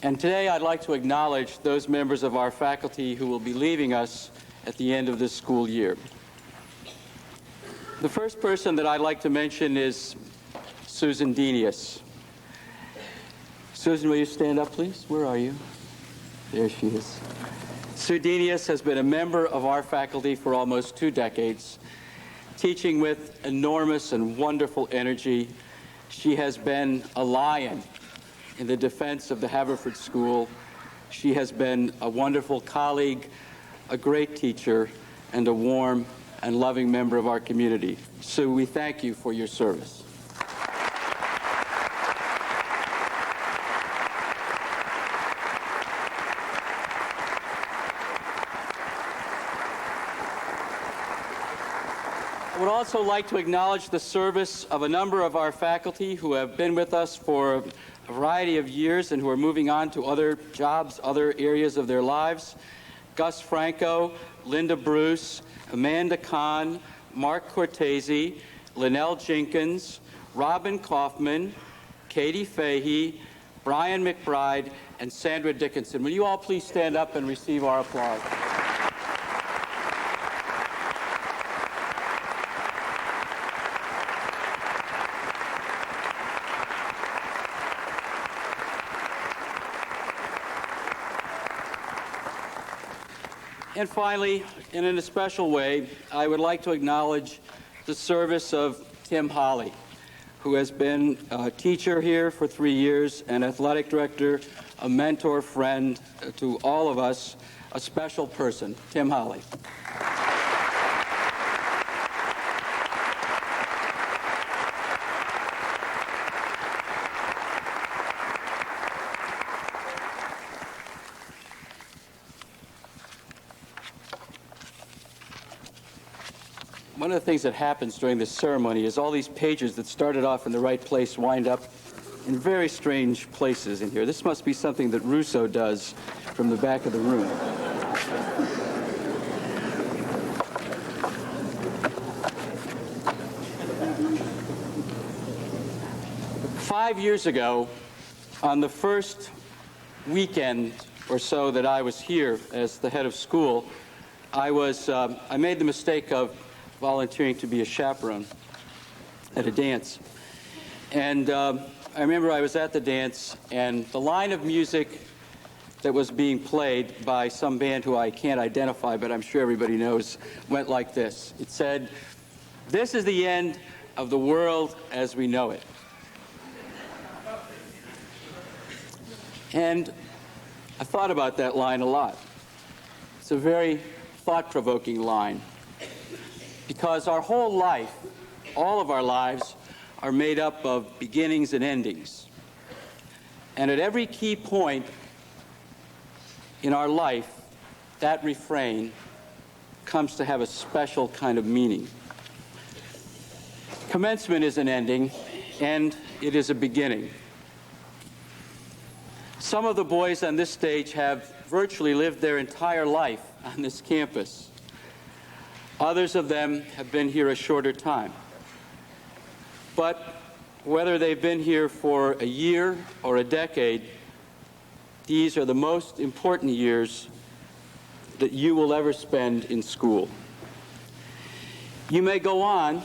And today I'd like to acknowledge those members of our faculty who will be leaving us at the end of this school year. The first person that I'd like to mention is Susan Denius. Susan, will you stand up, please? Where are you? There she is. Sue Denius has been a member of our faculty for almost 2 decades, teaching with enormous and wonderful energy. She has been a lion in the defense of the Haverford School. She has been a wonderful colleague, a great teacher, and a warm and loving member of our community. Sue, we thank you for your service. I would also like to acknowledge the service of a number of our faculty who have been with us for a variety of years and who are moving on to other jobs, other areas of their lives. Gus Franco, Linda Bruce, Amanda Kahn, Mark Cortese, Linnell Jenkins, Robin Kaufman, Katie Fahey, Brian McBride, and Sandra Dickinson. Will you all please stand up and receive our applause? And finally, in a special way, I would like to acknowledge the service of Tim Holly, who has been a teacher here for 3 years, an athletic director, a mentor, friend to all of us, a special person. Tim Holly. One of the things that happens during this ceremony is all these pages that started off in the right place wind up in very strange places in here. This must be something that Russo does from the back of the room. Five years ago, on the first weekend or so that I was here as the head of school, I made the mistake of volunteering to be a chaperone at a dance. And I remember I was at the dance, and the line of music that was being played by some band who I can't identify, but I'm sure everybody knows, went like this. It said, "This is the end of the world as we know it." And I thought about that line a lot. It's a very thought-provoking line. Because our whole life, all of our lives, are made up of beginnings and endings. And at every key point in our life, that refrain comes to have a special kind of meaning. Commencement is an ending, and it is a beginning. Some of the boys on this stage have virtually lived their entire life on this campus. Others of them have been here a shorter time. But whether they've been here for a year or a decade, these are the most important years that you will ever spend in school. You may go on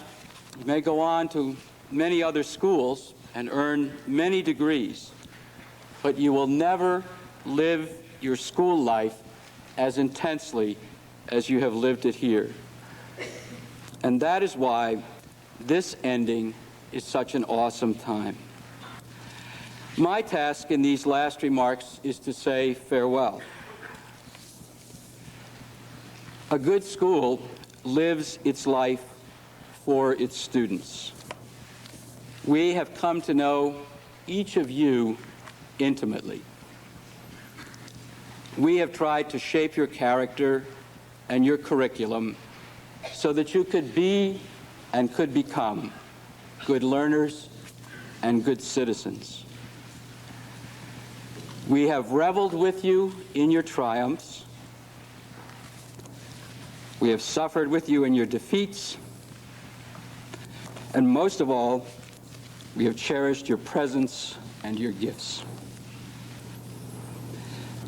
to many other schools and earn many degrees, but you will never live your school life as intensely as you have lived it here. And that is why this ending is such an awesome time. My task in these last remarks is to say farewell. A good school lives its life for its students. We have come to know each of you intimately. We have tried to shape your character and your curriculum so that you could be and could become good learners and good citizens. We have reveled with you in your triumphs. We have suffered with you in your defeats. And most of all, we have cherished your presence and your gifts.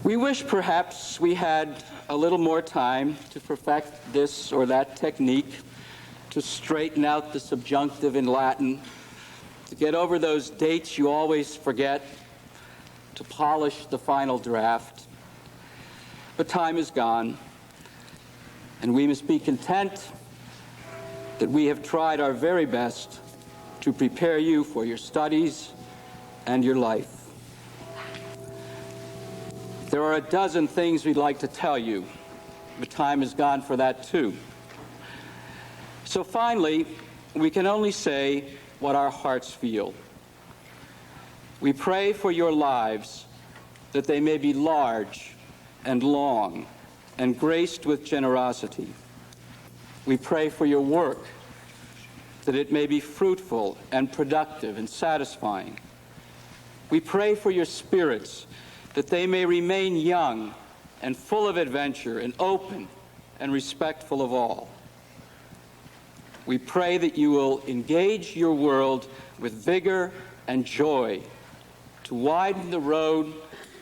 We wish perhaps we had a little more time to perfect this or that technique, to straighten out the subjunctive in Latin, to get over those dates you always forget, to polish the final draft. But time is gone, and we must be content that we have tried our very best to prepare you for your studies and your life. There are a dozen things we'd like to tell you, but time is gone for that too. So finally, we can only say what our hearts feel. We pray for your lives, that they may be large and long and graced with generosity. We pray for your work, that it may be fruitful and productive and satisfying. We pray for your spirits, that they may remain young and full of adventure and open and respectful of all. We pray that you will engage your world with vigor and joy to widen the road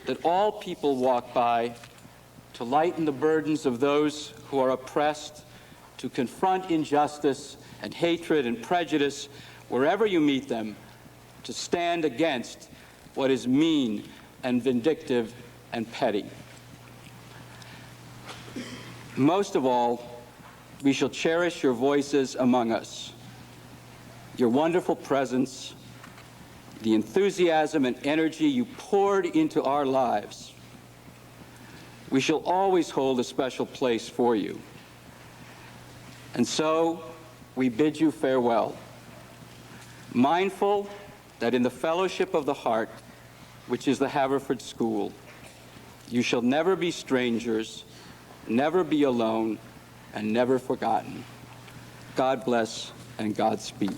that all people walk by, to lighten the burdens of those who are oppressed, to confront injustice and hatred and prejudice wherever you meet them, to stand against what is mean and vindictive and petty. Most of all, we shall cherish your voices among us, your wonderful presence, the enthusiasm and energy you poured into our lives. We shall always hold a special place for you. And so, we bid you farewell, mindful that in the fellowship of the heart, which is the Haverford School, you shall never be strangers, never be alone, and never forgotten. God bless and Godspeed.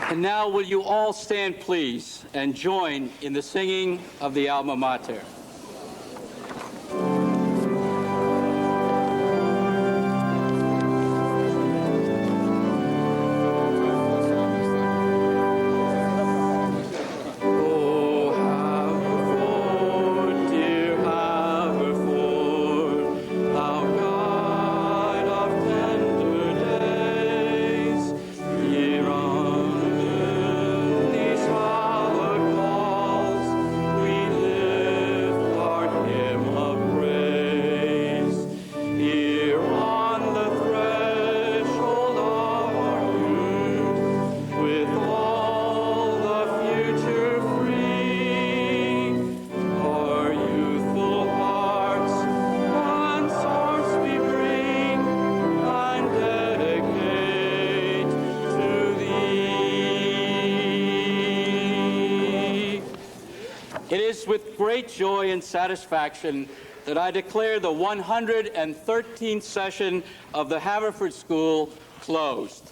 And now will you all stand, please, and join in the singing of the Alma Mater. It is with great joy and satisfaction that I declare the 113th session of the Haverford School closed.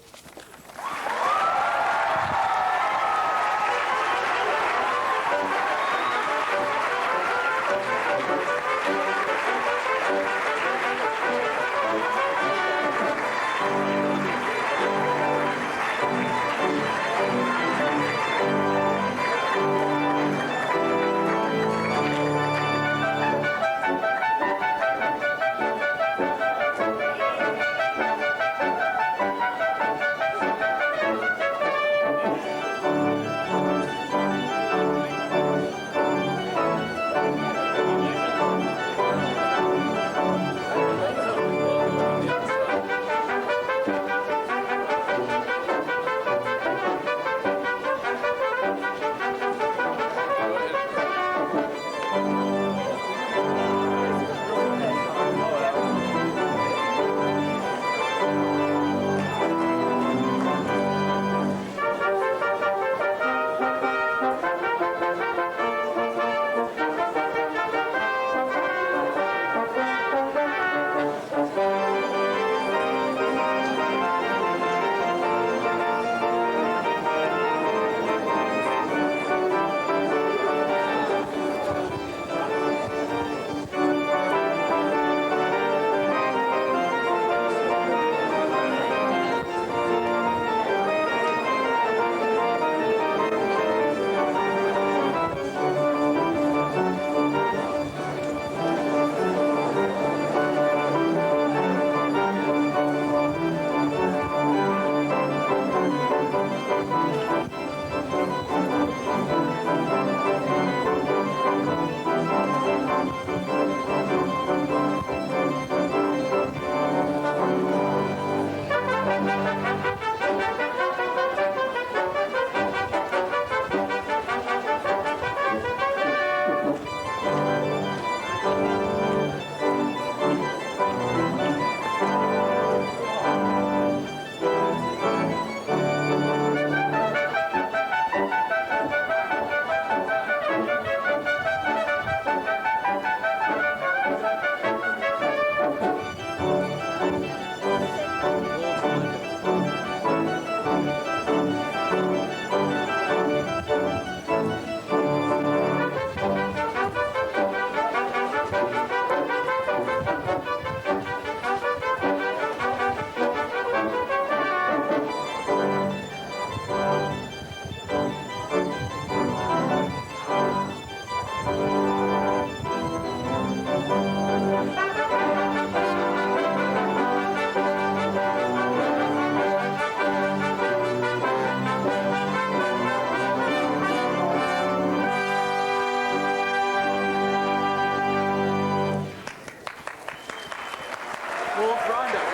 Rhonda.